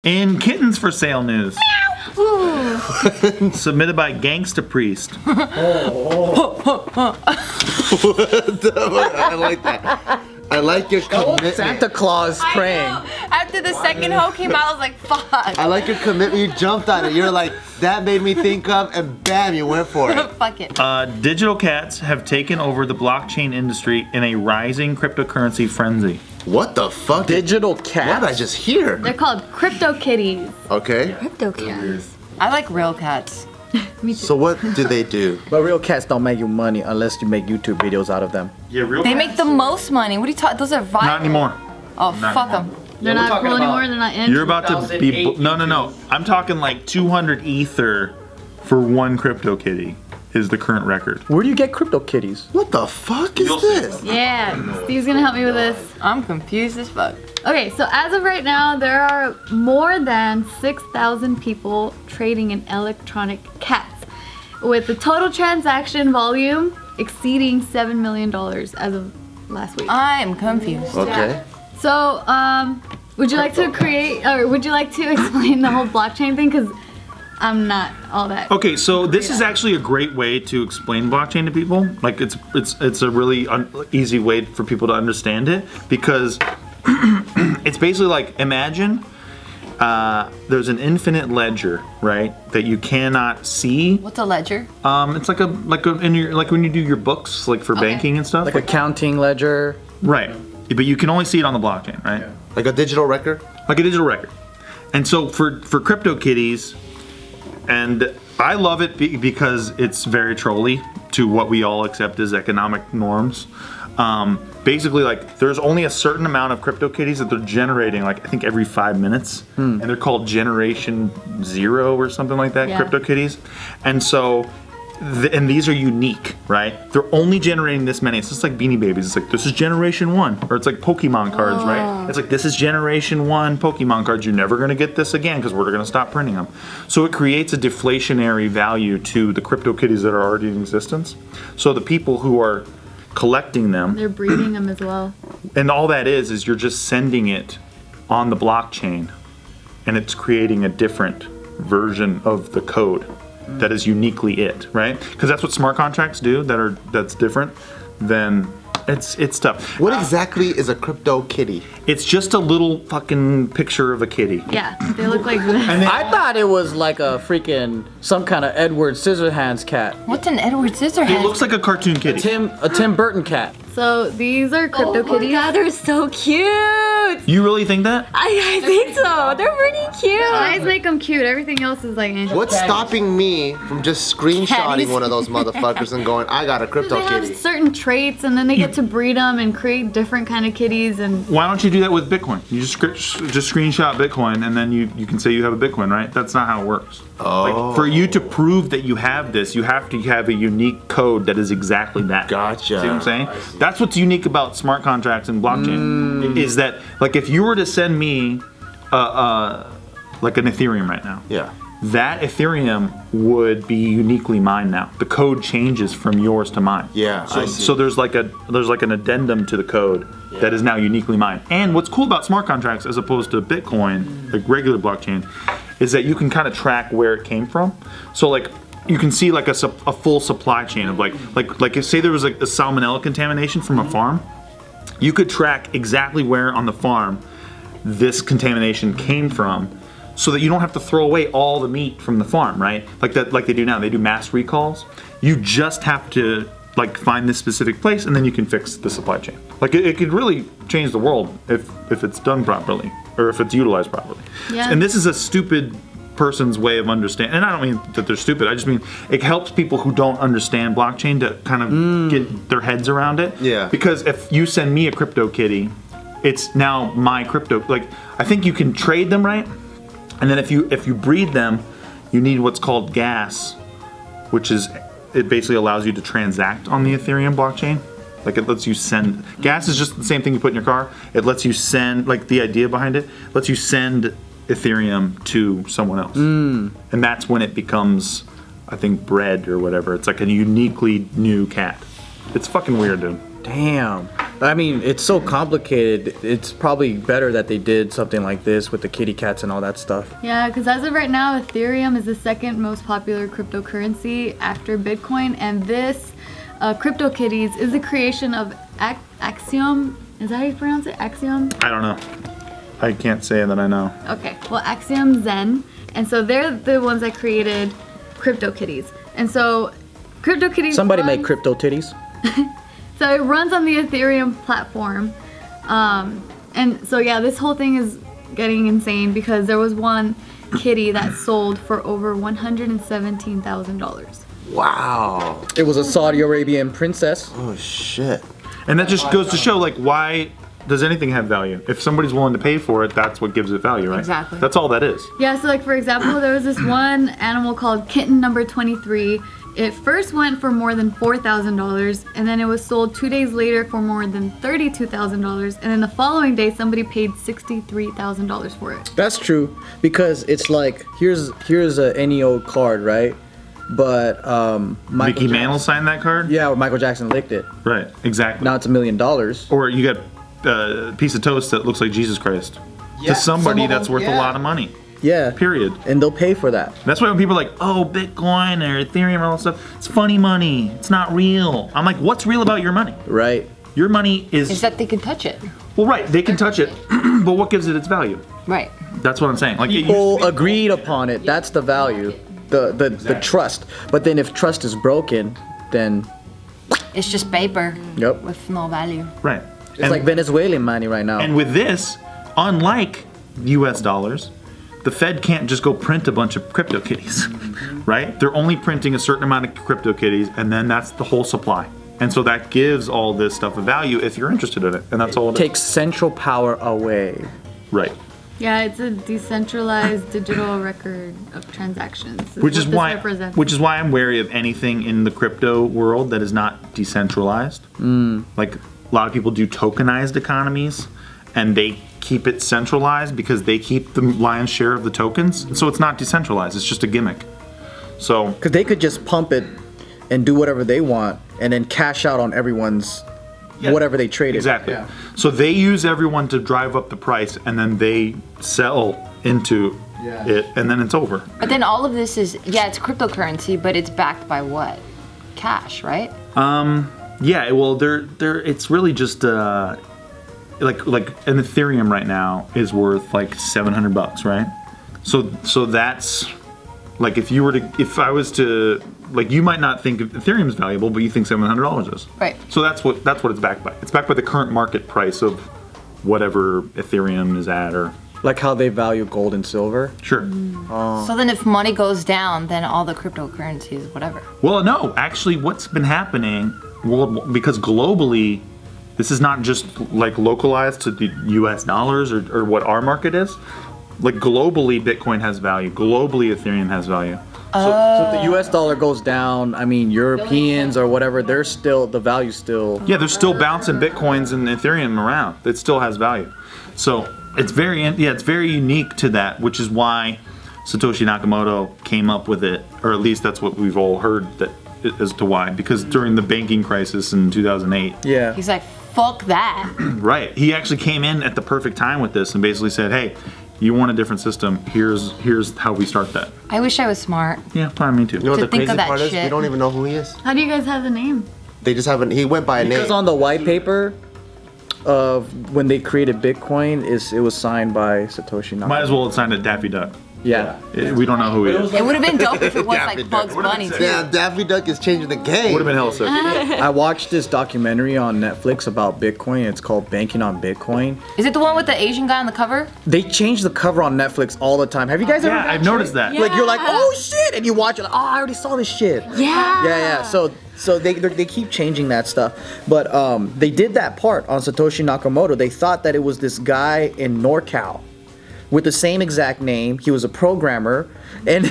In Kittens for Sale news. Submitted by Gangsta Priest. I like that. I like your commitment. Santa Claus praying. After the second hoe came out, I was like, fuck. I like your commitment. You jumped on it. You're like, that made me think of, and bam, you went for it. Fuck it. Digital cats have taken over the blockchain industry in a rising cryptocurrency frenzy. What the fuck? Digital cats. What did I just hear? They're called crypto kitties. Okay. Crypto cats. I like real cats. Me too. So what do they do? But real cats don't make you money unless you make YouTube videos out of them. Yeah, real They make the most money. What are you talking? Those are viral. Not anymore. Oh, Not fuck anymore. them. They're not cool anymore. They're not in. You're about to be... No. I'm talking like 200 ether for one crypto kitty is the current record. Where do you get crypto kitties? What the fuck is this? Yeah. Steve's gonna help me with this. I'm confused as fuck. Okay, so as of right now, there are more than 6,000 people trading in electronic cats, with the total transaction volume exceeding $7 million as of last week. I'm confused. Okay. So, would you like to create, or would you like to explain the whole blockchain thing? Because I'm not all that. Okay, so this is actually a great way to explain blockchain to people. Like it's a really easy way for people to understand it, because it's basically like, imagine there's an infinite ledger, right, that you cannot see. What's a ledger? It's like when you do your books, like for banking and stuff. Like accounting ledger. Right, but you can only see it on the blockchain, right? Yeah. Like a digital record? Like a digital record. And so for crypto kitties, and I love it because it's very trolly to what we all accept as economic norms. Basically, like, there's only a certain amount of crypto kitties that they're generating, like, I think every 5 minutes. And they're called Generation Zero or something like that, Yeah. crypto kitties. And so, and these are unique, right? They're only generating this many. It's just like Beanie Babies. It's like, this is Generation 1. Or it's like Pokemon cards, right? It's like, this is Generation 1 Pokemon cards. You're never going to get this again because we're going to stop printing them. So it creates a deflationary value to the crypto kitties that are already in existence. So the people who are collecting them, They're breeding them as well. and all that is you're just sending it on the blockchain, and it's creating a different version of the code that is uniquely it, right? Because that's what smart contracts do. That's different than it's tough. What exactly is a crypto kitty? It's just a little fucking picture of a kitty. Yeah, they look like this. I thought it was like a freaking some kind of Edward Scissorhands cat. What's an Edward Scissorhands? It looks like a cartoon kitty. A Tim Burton cat. So these are crypto kitties. God, they're so cute. You really think that? I think so. They're pretty cute. Eyes make them cute. Everything else is like. What's stopping me from just screenshotting Caddies. one of those motherfuckers and going, I got a crypto They have kitty? certain traits, and then they get to breed them and create different kind of kitties. And Why don't you do that with Bitcoin? You just screenshot Bitcoin, and then you can say you have a Bitcoin, right? That's not how it works. Oh. Like, for you to prove that you have this, you have to have a unique code that is exactly that. Gotcha. See what I'm saying? That's what's unique about smart contracts and blockchain. Is that, like, if you were to send me like an Ethereum right now, Yeah. that Ethereum would be uniquely mine now. The code changes from yours to mine. Yeah, I see. So there's like an addendum to the code that is now uniquely mine. And what's cool about smart contracts as opposed to Bitcoin, like regular blockchain, is that you can kind of track where it came from. So like you can see like a full supply chain of like if say there was like a salmonella contamination from a farm, you could track exactly where on the farm this contamination came from, so that you don't have to throw away all the meat from the farm, right? Like they do now. They do mass recalls. You just have to like find this specific place, and then you can fix the supply chain. Like it could really change the world if it's done properly, or if it's utilized properly. Yeah. And this is a stupid person's way of understanding, and I don't mean that they're stupid, I just mean it helps people who don't understand blockchain to kind of get their heads around it. Yeah. Because if you send me a crypto kitty, it's now my crypto. Like, I think you can trade them, right? And then if you breed them, you need what's called gas, which is, it basically allows you to transact on the Ethereum blockchain. Like, it lets you send, gas is just the same thing you put in your car. It lets you send, like, the idea behind it, lets you send Ethereum to someone else. And that's when it becomes, I think, bred or whatever. It's like a uniquely new cat. It's fucking weird, dude. Damn. I mean, it's so complicated. It's probably better that they did something like this with the kitty cats and all that stuff. Yeah, because as of right now, Ethereum is the second most popular cryptocurrency after Bitcoin, and this CryptoKitties is the creation of Axiom. Is that how you pronounce it? Axiom? I don't know. I can't say that I know. Okay, well, Axiom Zen, and so they're the ones that created CryptoKitties, and so CryptoKitties. Somebody make crypto titties. So it runs on the Ethereum platform, and so yeah, this whole thing is getting insane because there was one kitty that sold for over $117,000. Wow. It was a Saudi Arabian princess. Oh shit. And that just goes to show, like, why does anything have value? If somebody's willing to pay for it, that's what gives it value, right? Exactly. That's all that is. Yeah, so like for example, there was this one animal called kitten number 23. It first went for more than $4,000, and then it was sold 2 days later for more than $32,000, and then the following day somebody paid $63,000 for it. That's true, because it's like here's a any old card, right? But Mickey Mantle signed that card? Yeah, or Michael Jackson licked it. Right, exactly. Now it's $1 million. Or you got a piece of toast that looks like Jesus Christ. To somebody that's worth a lot of money. Yeah. Period. And they'll pay for that. That's why when people are like, oh, Bitcoin or Ethereum and all that stuff, it's funny money. It's not real. I'm like, what's real about your money? Right. Your money Is that they can touch it. Well, right, they can touch it, but what gives it its value? Right. That's what I'm saying. Like, People agreed upon it. That's the value. The trust. But then if trust is broken, then It's just paper. Yep. With no value. Right. It's like Venezuelan money right now. And with this, unlike US dollars, the Fed can't just go print a bunch of CryptoKitties, right? They're only printing a certain amount of CryptoKitties, and then that's the whole supply. And so that gives all this stuff a value if you're interested in it, and that's all it is. Takes central power away. Right. Yeah, it's a decentralized digital record of transactions. Which is what this why represents. I'm wary of anything in the crypto world that is not decentralized. Like a lot of people do tokenized economies, and they keep it centralized because they keep the lion's share of the tokens. So it's not decentralized. It's just a gimmick. So Because they could just pump it and do whatever they want and then cash out on everyone's whatever they traded. exactly. So they use everyone to drive up the price, and then they sell into it, and then it's over. But then all of this is, it's cryptocurrency, but it's backed by what? Cash, right? Yeah. Well, it's really just like an Ethereum right now is worth like $700, right? So that's like if I was to, like, you might not think Ethereum is valuable, but you think $700 is. Right. So that's what it's backed by. It's backed by the current market price of whatever Ethereum is at, or Like how they value gold and silver. sure. So then if money goes down, then all the cryptocurrencies, whatever. Well, no, actually, what's been happening because globally, this is not just like localized to the U.S. dollars or what our market is. Like globally, Bitcoin has value. Globally, Ethereum has value. So if the US dollar goes down, I mean, Europeans or whatever, they're still, the value's still. Yeah, they're still bouncing Bitcoins and Ethereum around. It still has value. So it's very unique to that, which is why Satoshi Nakamoto came up with it, or at least that's what we've all heard that as to why. Because during the banking crisis in 2008, Yeah. He's like, fuck that. right, he actually came in at the perfect time with this and basically said, "Hey, you want a different system? Here's how we start that." I wish I was smart. Yeah, probably me too. You know what To the think crazy of that part is? We shit. don't even know who he is. How do you guys have the name? They just haven't. He went by a Because name. on the white paper of when they created Bitcoin, it was signed by Satoshi Nakamoto. Might as well have signed it Daffy Duck. Yeah. We don't know who he is. It would have been dope if it was Daffy like Duck. Bugs Bunny too. Damn, Daffy Duck is changing the game. Would have been hella sick. I watched this documentary on Netflix about Bitcoin. It's called Banking on Bitcoin. Is it the one with the Asian guy on the cover? They change the cover on Netflix all the time. Have you guys ever? Yeah, I've noticed that. Like you're like, oh shit, and you watch it. Like, oh, I already saw this shit. Yeah. Yeah. So they keep changing that stuff. But they did that part on Satoshi Nakamoto. They thought that it was this guy in NorCal with the same exact name. He was a programmer, and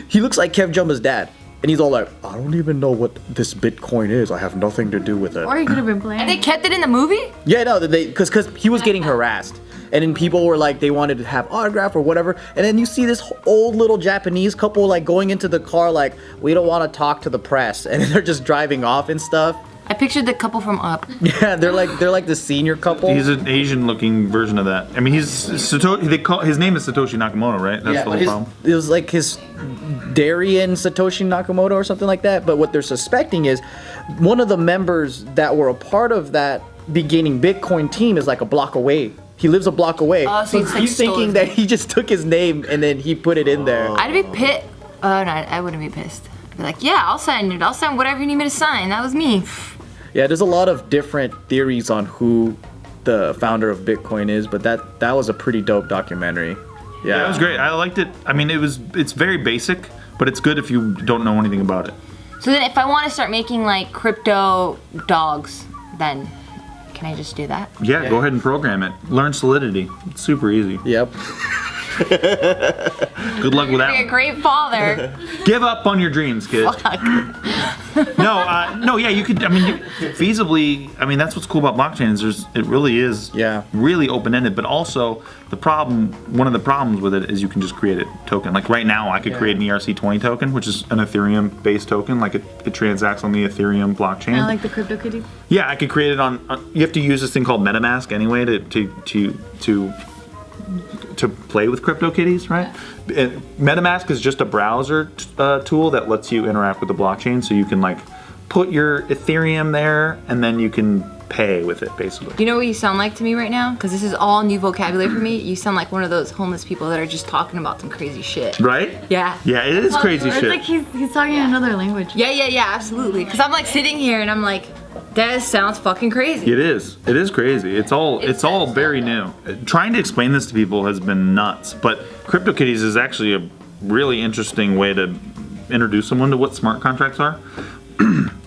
he looks like Kev Jumba's dad. And he's all like, I don't even know what this Bitcoin is. I have nothing to do with it. Or he could have been playing. And they kept it in the movie? Yeah, no, because he was getting harassed. And then people were like, they wanted to have autograph or whatever. And then you see this old little Japanese couple like going into the car like, we don't want to talk to the press. And then they're just driving off and stuff. I pictured the couple from Up. Yeah, they're like the senior couple. He's an Asian-looking version of that. I mean, his name is Satoshi Nakamoto, right? That's the whole problem. It was like his Darien Satoshi Nakamoto or something like that. But what they're suspecting is one of the members that were a part of that beginning Bitcoin team is like a block away. He lives a block away. Oh, so he's thinking that he just took his name and then he put it in there. I'd be pissed. Oh no, I wouldn't be pissed. I'd be like, yeah, I'll sign it. I'll sign whatever you need me to sign. That was me. Yeah, there's a lot of different theories on who the founder of Bitcoin is, but that was a pretty dope documentary. Yeah, it was great. I liked it. I mean, it's very basic, but it's good if you don't know anything about it. So then if I want to start making like crypto dogs, then can I just do that? Yeah, go ahead and program it. Learn Solidity. It's super easy. Yep. Good luck with that Be a one. great father. Give up on your dreams, kid. No, yeah, you could. I mean, feasibly. I mean, that's what's cool about blockchains. It really is. Yeah. Really open-ended, but also one of the problems with it is you can just create a token. Like right now, I could create an ERC20 token, which is an Ethereum-based token. Like it transacts on the Ethereum blockchain. I like the CryptoKitties. Yeah, I could create it on. You have to use this thing called MetaMask anyway to play with CryptoKitties, right? And MetaMask is just a browser tool that lets you interact with the blockchain, so you can like put your Ethereum there, and then you can pay with it, basically. You know what you sound like to me right now? Because this is all new vocabulary for me. You sound like one of those homeless people that are just talking about some crazy shit. Right? Yeah. Yeah, it is crazy It's shit. like he's talking another language. Yeah, absolutely. Because I'm like sitting here and I'm like, that sounds fucking crazy. It is. It is crazy. It's all very new. Trying to explain this to people has been nuts, but CryptoKitties is actually a really interesting way to introduce someone to what smart contracts are.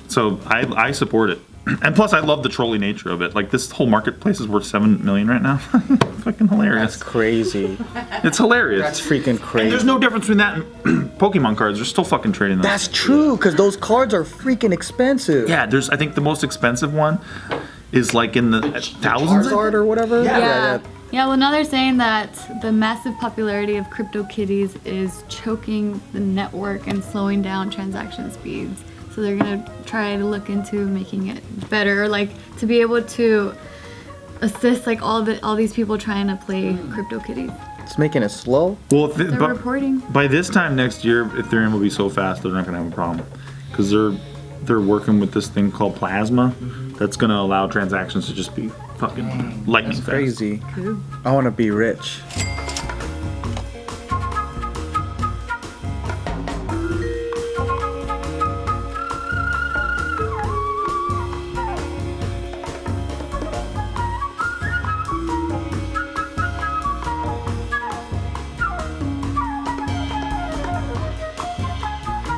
So I support it. And plus, I love the trolly nature of it. Like, this whole marketplace is worth $7 million right now. Fucking hilarious. That's crazy. It's hilarious. That's freaking And crazy. there's no difference between that and Pokemon cards. They're still fucking trading them. That's true, because those cards are freaking expensive. Yeah, I think the most expensive one is like in the thousands. Charizard or whatever. Yeah. Yeah, well, now they're saying that the massive popularity of CryptoKitties is choking the network and slowing down transaction speeds. So they're gonna try to look into making it better, like to be able to assist like all these people trying to play CryptoKitties. It's making it slow. Well, They're reporting. by this time next year, Ethereum will be so fast they're not gonna have a problem, because they're working with this thing called Plasma that's gonna allow transactions to just be fucking lightning fast. Crazy. I want to be rich.